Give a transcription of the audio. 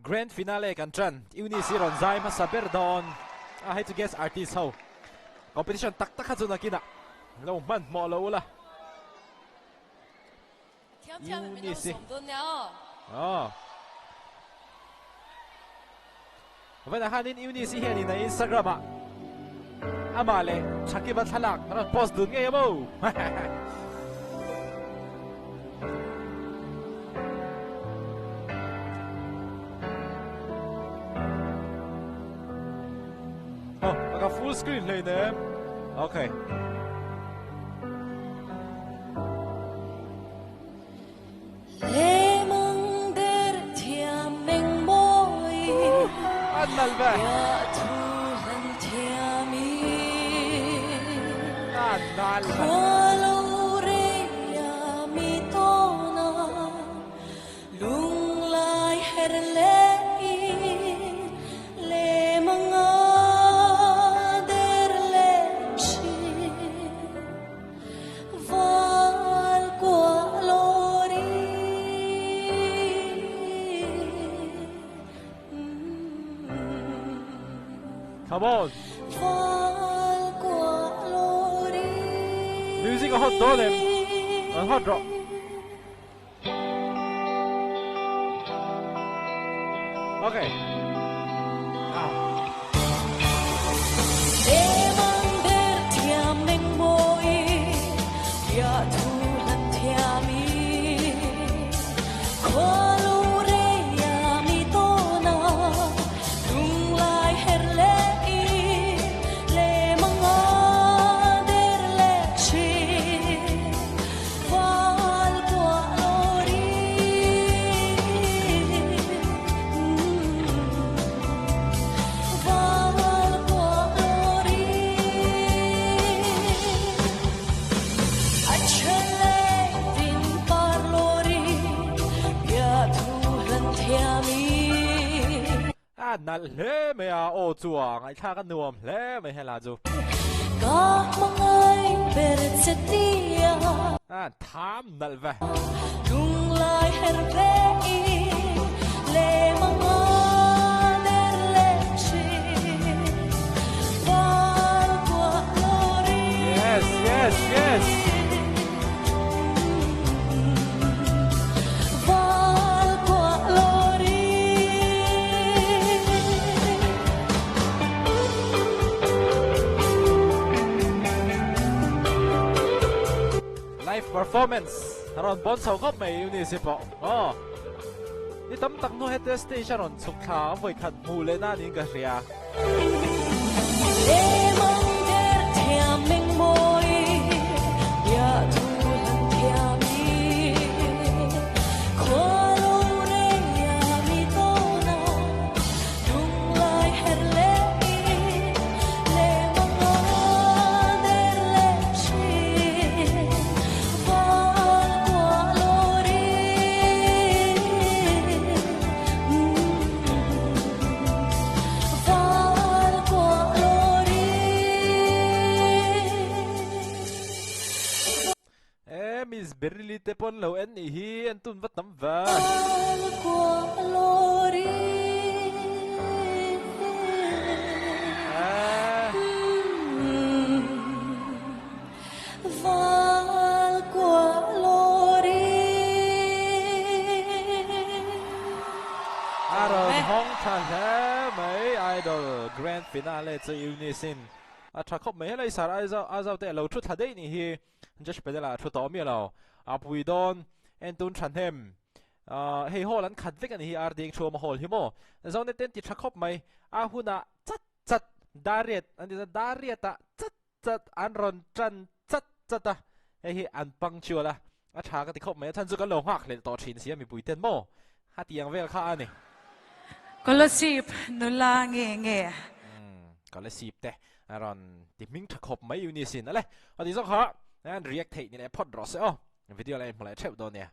Grand finale kan tran Uni si ron zai ma saber don I had to guess artist how competition tak tak khazuna kina lo man mo lo la Uni si vậy là hanin Uni si hiện in Instagram à amale chaki bat halak na post dun ngay mo full screen lên nè. Ok. Anh nal về. Anh nal. Come on. Music a hot dog them. A hot drop. Okay. Nal le me a o chuang ai tha kan nuam le me hela chu ka mangai persetia tham nal ve lung lai her ve le manga der le chi val qua lori yes performance ron bon sau khop mai Uni si po ni tam tak no het station ron chuk kha voi khat mu le na ning ka ria le mong der thia meng moi ya tu han thia mi kho lo re ya mi to na dung lai her le mong der le chi Miss Berli te pon lo en hi en tun vat tam va Aaron Hong Chan he mấy idol grand finale cho Unisin tra khop mấy lại sar ai te lo thu thadei ni hi just pedala thu to mi lo apui don en tun than hem hei ho lan khat vek ani hi ar ding chuma hol hi mo zone ten ti tra khop mai a huna chat dariet ani darieta chat an ron tran chat ta hi an punctual a tha ka ti khop mai than chu ka lo hak le to thin sia mi pui ten mo ha tiang vel kha ani Colosip nula nge Colosip te aron ti ming tha khop mai Unisin ale ati zo kha and react thei ni le phot ro se video lai mala chep do ne